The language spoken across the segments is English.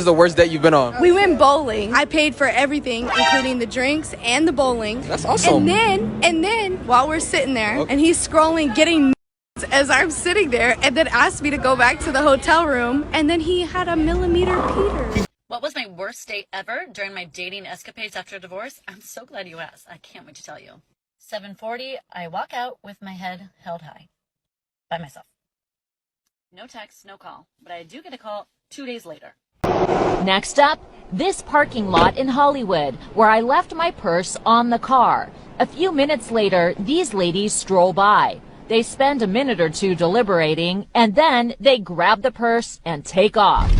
the worst date you've been on? We went bowling. I paid for everything, including the drinks and the bowling. That's awesome. And then while we're sitting there, and he's scrolling, getting as I'm sitting there, and then asked me to go back to the hotel room, and then he had a millimeter Peter. What was my worst date ever during my dating escapades after a divorce? I'm so glad you asked. I can't wait to tell you. 7:40, I walk out with my head held high by myself. No text, no call, but I do get a call 2 days later. Next up, this parking lot in Hollywood, where I left my purse on the car. A few minutes later, these ladies stroll by. They spend a minute or two deliberating, and then they grab the purse and take off.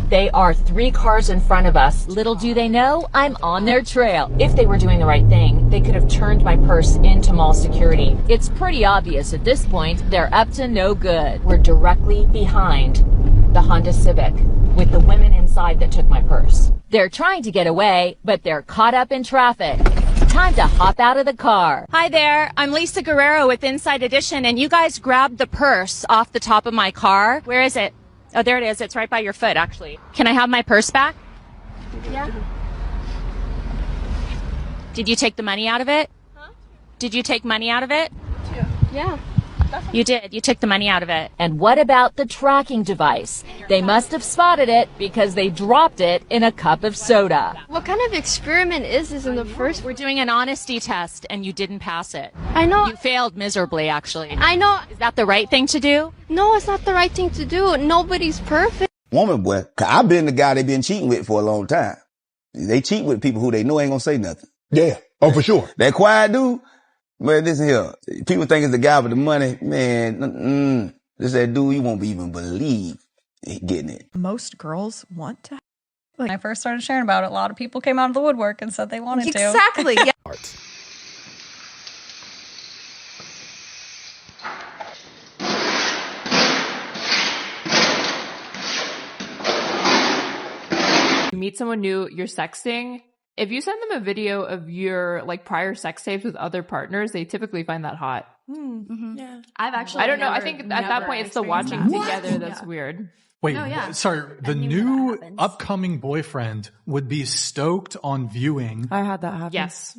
They are 3 cars in front of us. Little do they know, I'm on their trail. If they were doing the right thing, they could have turned my purse into mall security. It's pretty obvious at this point, they're up to no good. We're directly behind the Honda Civic with the women inside that took my purse. They're trying to get away, but they're caught up in traffic. Time to hop out of the car. Hi there, I'm Lisa Guerrero with Inside Edition, and you guys grabbed the purse off the top of my car. Where is it? Oh, there it is. It's right by your foot, actually. Can I have my purse back? Yeah. Did you take the money out of it? Huh? Did you take money out of it? Yeah. You did. You took the money out of it. And what about the tracking device? They must have spotted it because they dropped it in a cup of soda. What kind of experiment is this in the first? We're doing an honesty test, and you didn't pass it. I know. You failed miserably, actually. I know. Is that the right thing to do? No, it's not the right thing to do. Nobody's perfect. Woman, boy, 'cause I've been the guy they been cheating with for a long time. They cheat with people who they know ain't gonna say nothing. Yeah. Oh, for sure. That quiet dude, man, listen here. People think it's the guy with the money. Man, this that dude you won't even believe getting it. Most girls want to. When I first started sharing about it, a lot of people came out of the woodwork and said they wanted to. Exactly. Yeah. You meet someone new, you're sexting. If you send them a video of your like prior sex tapes with other partners, they typically find that hot. Yeah. I've actually. I don't know. I think at that point it's the watching together that's weird. Wait, No, yeah. sorry. The new upcoming boyfriend would be stoked on viewing, I had that happen. Yes.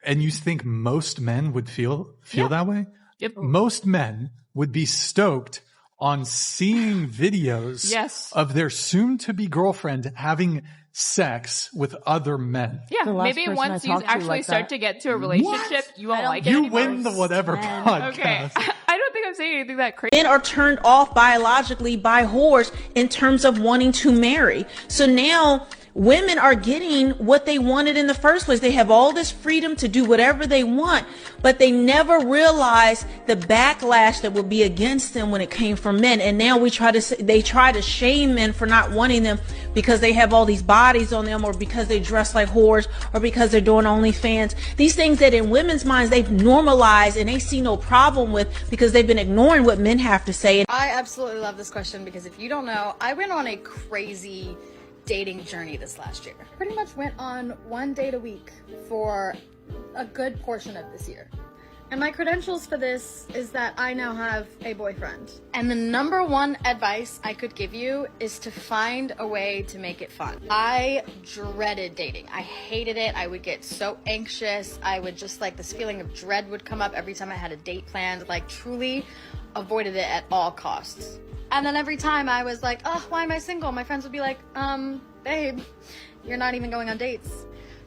and you think most men would feel Yeah. that way? Yep. Most men would be stoked on seeing videos Yes. of their soon-to-be girlfriend having sex with other men. Yeah, maybe once you actually start to get to a relationship, you won't like it You anymore. win the whatever podcast. Okay. I don't think I'm saying anything that crazy. Men are turned off biologically by whores in terms of wanting to marry. So now women are getting what they wanted in the first place. They have all this freedom to do whatever they want, but they never realize the backlash that would be against them when it came from men. And now they try to shame men for not wanting them because they have all these bodies on them, or because they dress like whores, or because they're doing OnlyFans. These things that in women's minds they've normalized and they see no problem with because they've been ignoring what men have to say. I absolutely love this question because if you don't know, I went on a crazy dating journey this last year. Pretty much went on 1 date a week for a good portion of this year. And my credentials for this is that I now have a boyfriend. And the number one advice I could give you is to find a way to make it fun. I dreaded dating. I hated it. I would get so anxious. I would just like this feeling of dread would come up every time I had a date planned. Like truly avoided it at all costs. And then every time I was like, oh, why am I single? My friends would be like, babe, you're not even going on dates.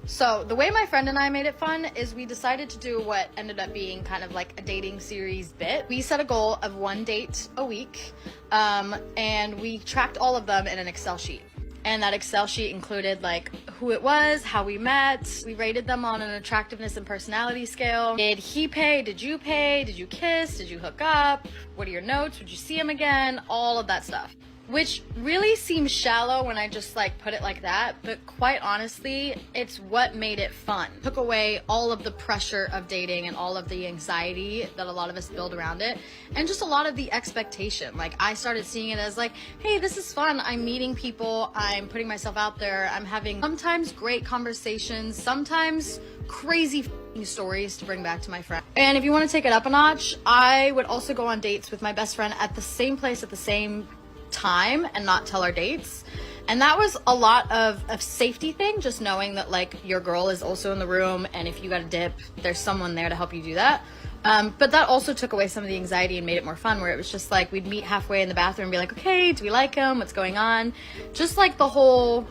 So the way my friend and I made it fun is we decided to do what ended up being kind of like a dating series bit. We set a goal of 1 date a week, and we tracked all of them in an Excel sheet. And that Excel sheet included like who it was, how we met. We rated them on an attractiveness and personality scale. Did he pay? Did you pay? Did you kiss? Did you hook up? What are your notes? Would you see him again? All of that stuff. Which really seems shallow when I just like put it like that, but quite honestly, it's what made it fun. Took away all of the pressure of dating and all of the anxiety that a lot of us build around it, and just a lot of the expectation. Like I started seeing it as like, hey, this is fun. I'm meeting people, I'm putting myself out there, I'm having sometimes great conversations, sometimes crazy stories to bring back to my friend. And if you want to take it up a notch, I would also go on dates with my best friend at the same place at the same time and not tell our dates. And that was a lot of a safety thing, just knowing that like your girl is also in the room, and if you got a dip, there's someone there to help you do that. But that also took away some of the anxiety and made it more fun, where it was just like we'd meet halfway in the bathroom and be like, okay, do we like him? What's going on? Just like the whole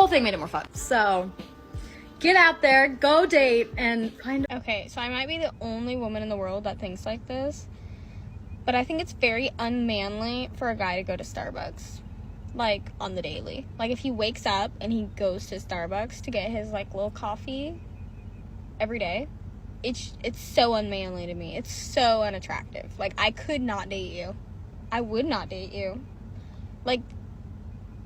thing made it more fun. So get out there, go date, and find. Okay, so I might be the only woman in the world that thinks like this, but I think it's very unmanly for a guy to go to Starbucks, like, on the daily. Like, if he wakes up and he goes to Starbucks to get his, like, little coffee every day, it's so unmanly to me. It's so unattractive. Like, I could not date you. I would not date you. Like,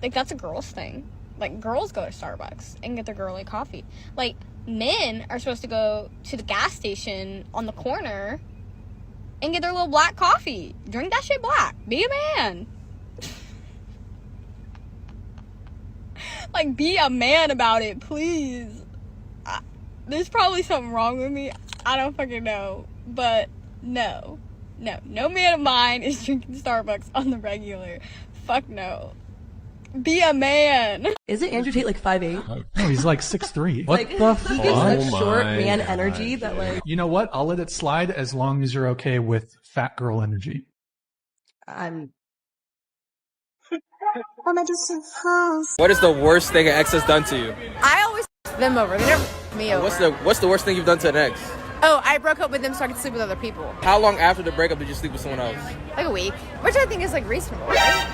that's a girl's thing. Like, girls go to Starbucks and get their girly coffee. Like, men are supposed to go to the gas station on the corner and get their little black coffee. Drink that shit black. Be a man. Like, be a man about it, please. There's probably something wrong with me. I don't fucking know. But no man of mine is drinking Starbucks on the regular. Fuck no. Be a man. Isn't Andrew Tate like 5'8"? No, he's like 6'3". What Like, the he fuck? gives such short man energy that, like... You know what? I'll let it slide as long as you're okay with fat girl energy. What is the worst thing an ex has done to you? I always them over. They never me over. What's the worst thing you've done to an ex? Oh, I broke up with them so I could sleep with other people. How long after the breakup did you sleep with someone else? Like a week, which I think is like reasonable, right?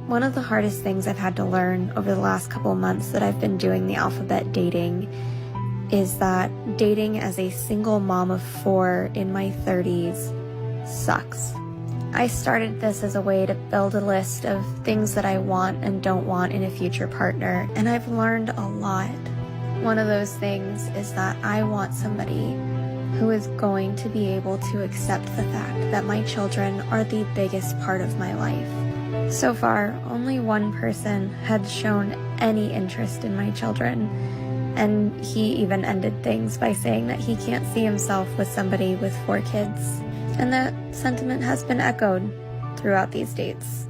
One of the hardest things I've had to learn over the last couple months that I've been doing the alphabet dating is that dating as a single mom of 4 in my 30s sucks. I started this as a way to build a list of things that I want and don't want in a future partner, and I've learned a lot. One of those things is that I want somebody who is going to be able to accept the fact that my children are the biggest part of my life. So far, only one person had shown any interest in my children, and he even ended things by saying that he can't see himself with somebody with 4 kids. And that sentiment has been echoed throughout these dates.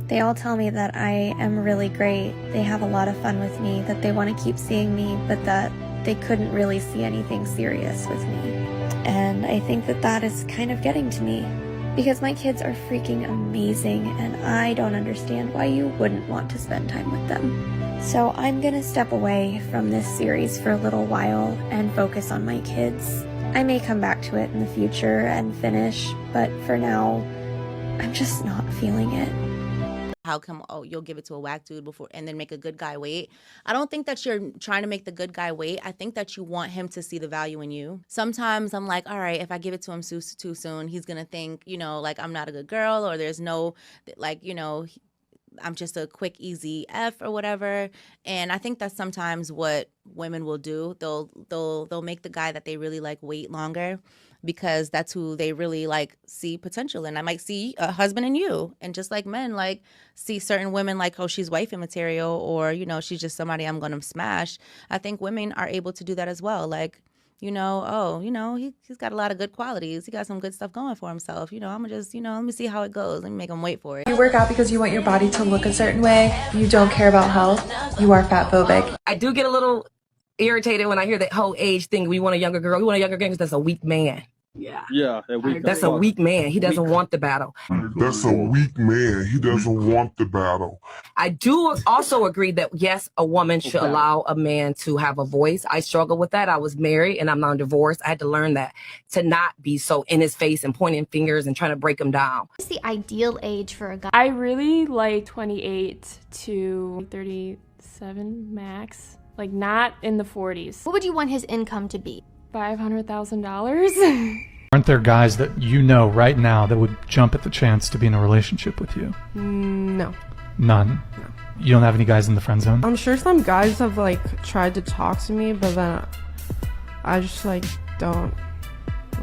They all tell me that I am really great, they have a lot of fun with me, that they want to keep seeing me, but that they couldn't really see anything serious with me. And I think that that is kind of getting to me. Because my kids are freaking amazing, and I don't understand why you wouldn't want to spend time with them. So I'm gonna step away from this series for a little while and focus on my kids. I may come back to it in the future and finish, but for now, I'm just not feeling it. How come, oh, you'll give it to a whack dude before and then make a good guy wait? I don't think that you're trying to make the good guy wait. I think that you want him to see the value in you. Sometimes I'm like, all right, if I give it to him too soon, he's going to think, you know, like I'm not a good girl, or there's no, like, you know, I'm just a quick, easy F or whatever. And I think that's sometimes what women will do. They'll make the guy that they really like wait longer, because that's who they really like see potential in. I might see a husband in you, and just like men like see certain women like, oh, she's wifey material, or, you know, she's just somebody I'm gonna smash. I think women are able to do that as well. Like, you know, oh, you know, he's got a lot of good qualities. He got some good stuff going for himself. You know, I'm gonna just, you know, let me see how it goes. Let me make him wait for it. You work out because you want your body to look a certain way. You don't care about health. You are fat phobic. I do get a little irritated when I hear that whole age thing. We want a younger girl. We want a younger girl because that's a weak man. Yeah, that's a weak man. He doesn't want the battle. That's a weak man. He doesn't want the battle. I do also agree that, yes, a woman should allow a man to have a voice. I struggle with that. I was married and I'm now divorced. I had to learn that, to not be so in his face and pointing fingers and trying to break him down. What's the ideal age for a guy? I really like 28 to 37 max, like not in the 40s. What would you want his income to be? $500,000. Aren't there guys that you know right now that would jump at the chance to be in a relationship with you? No. None? No. You don't have any guys in the friend zone? I'm sure some guys have like tried to talk to me, but then I just like don't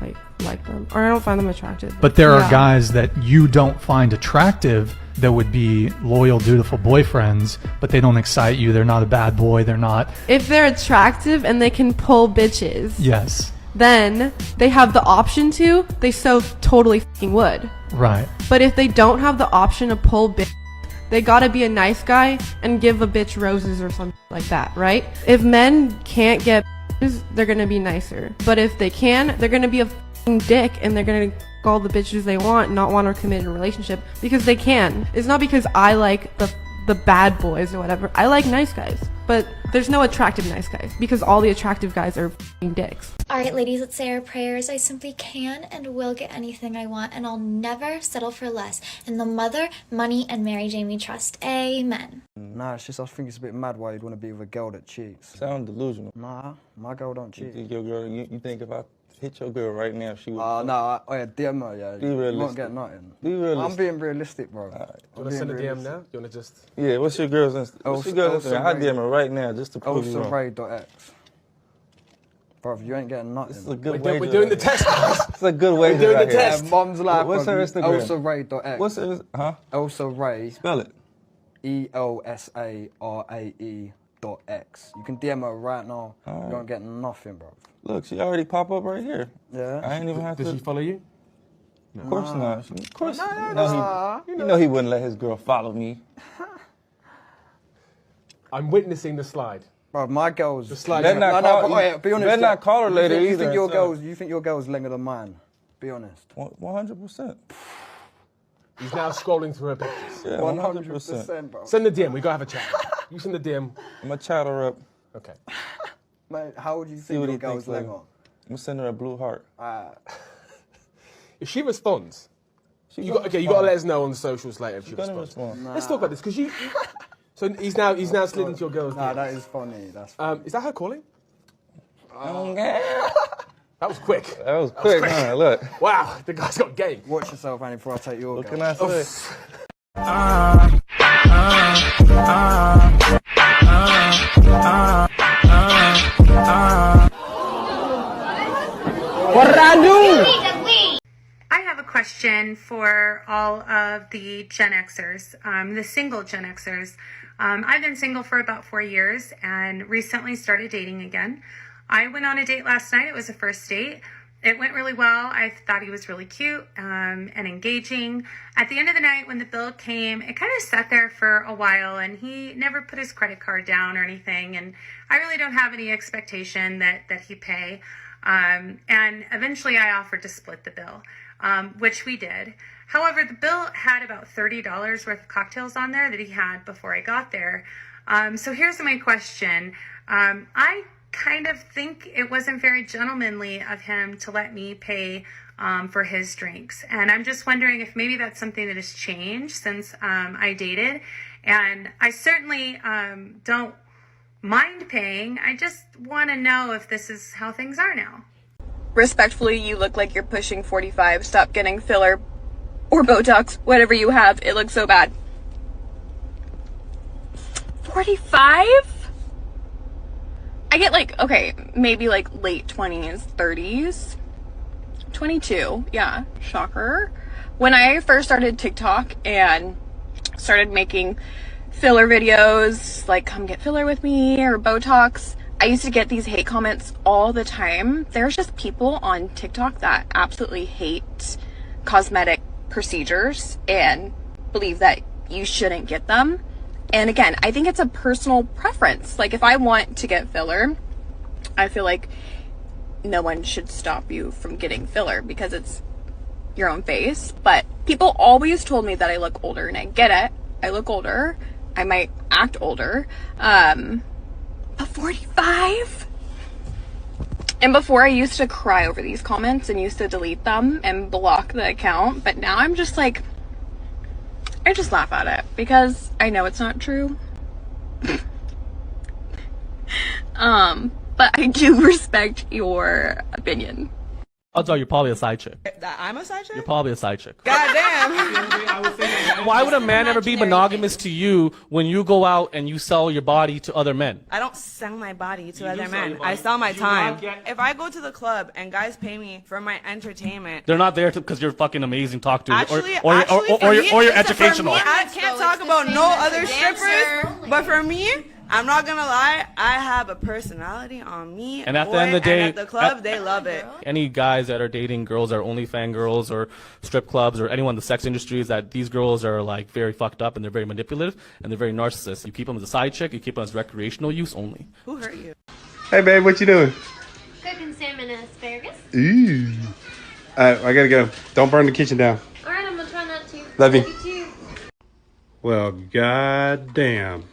like like them, or I don't find them attractive. But there are guys that you don't find attractive that would be loyal, dutiful boyfriends, but they don't excite you. They're not a bad boy. They're not. If they're attractive and they can pull bitches, Yes. then they have the option to, they so totally fucking would. Right. But if they don't have the option to pull bitch, they gotta be a nice guy and give a bitch roses or something like that, right? If men can't get bitches, they're gonna be nicer. But if they can, they're gonna be a fucking dick and they're gonna all the bitches they want, not want to commit in a relationship because they can. It's not because I like the bad boys or whatever. I like nice guys, but there's no attractive nice guys because all the attractive guys are f***ing dicks. Alright ladies, let's say our prayers. I simply can and will get anything I want, and I'll never settle for less. In the mother, money, and Mary Jane we trust. Amen. Nah, it's just I think it's a bit mad why you'd want to be with a girl that cheats. Sound delusional. Nah, my girl don't cheat. You think your girl, you think if I hit your girl right now, she would... no, DM her, yeah. Be You realistic. won't get nothing. Be realistic. I'm being realistic, bro. Right. You want to send a DM now? You want to just... Yeah, what's your girl's Instagram? What's your girl's Instagram? I DM her right now just to prove you wrong. Ray.x. Bro, you ain't getting nothing. This is a good way We're doing the test. It's a good way We're doing the test. Yeah, mom's life. What's her Instagram? ElsaRae.x. What's her... Huh? ElsaRae. Spell it. ElsaRae.x. You can DM her right now. All right. You won't get nothing, bro. Look, she already pop up right here. Yeah. I ain't even have to... Does she follow you? Of course not. Of course not. You know he wouldn't let his girl follow me. I'm witnessing the slide. Bro, my girl's... The slide. Be honest. Better not call her later You either. think your girl's longer than mine? Be honest. 100%. He's now scrolling through her pictures. Yeah, 100%. bro. Send the DM. We gotta have a chat. You send the DM. I'm gonna chat her up. Okay. Mate, how would you See think what your he girl's thinks later. longer? I'm gonna send her a blue heart. If she responds, you gotta let us know on the socials later if she responds. Nah. Let's talk about this because you. So he's now slid into your girl's. Nah, DMs. that is funny. That's funny. Is that her calling? That That was quick. was quick, huh? Look. Wow, the guy's got game. Watch yourself, Annie, before I take your What girl. can I say? What did I do? I have a question for all of the Gen Xers, the single Gen Xers. I've been single for about 4 years and recently started dating again. I went on a date last night. It was a first date. It went really well. I thought he was really cute and engaging. At the end of the night, when the bill came, it kind of sat there for a while, and he never put his credit card down or anything. And I really don't have any expectation that he pay. And eventually I offered to split the bill, which we did. However, the bill had about $30 worth of cocktails on there that he had before I got there. So here's my question. I kind of think it wasn't very gentlemanly of him to let me pay for his drinks. And I'm just wondering if maybe that's something that has changed since I dated. And I certainly don't mind paying. I just want to know if this is how things are now. Respectfully, you look like you're pushing 45. Stop getting filler or Botox, whatever you have. It looks so bad. 45? I get like, okay, maybe like late 20s, 30s. 22, yeah, shocker. When I first started TikTok and started making filler videos, like come get filler with me or Botox, I used to get these hate comments all the time. There's just people on TikTok that absolutely hate cosmetic procedures and believe that you shouldn't get them. And again, I think it's a personal preference. Like if I want to get filler, I feel like no one should stop you from getting filler because it's your own face. But people always told me that I look older, and I get it. I look older. I might act older. But 45? And before I used to cry over these comments and used to delete them and block the account, but now I'm just like, I just laugh at it because I know it's not true. But I do respect your opinion. Odds are you're probably a side chick. I'm a side chick? You're probably a side chick. Goddamn. Why would a man ever be monogamous to you when you go out and you sell your body to other men? I don't sell my body to other men. I sell my time. If I go to the club and guys pay me for my entertainment, They're not there because you're fucking amazing, talk to actually, or you're educational. For me, I can't talk about no other strippers, but for me, I'm not gonna lie, I have a personality on me. And at the end of the day, at the club, they love it. Any guys that are dating girls that are OnlyFans girls or strip clubs or anyone in the sex industry is that these girls are like very fucked up and they're very manipulative and they're very narcissist. You keep them as a side chick, you keep them as recreational use only. Who hurt you? Hey babe, what you doing? Cooking salmon and asparagus. Ooh. Alright, I gotta go. Don't burn the kitchen down. Alright, I'm gonna try not to. Love you. Too. Well, goddamn.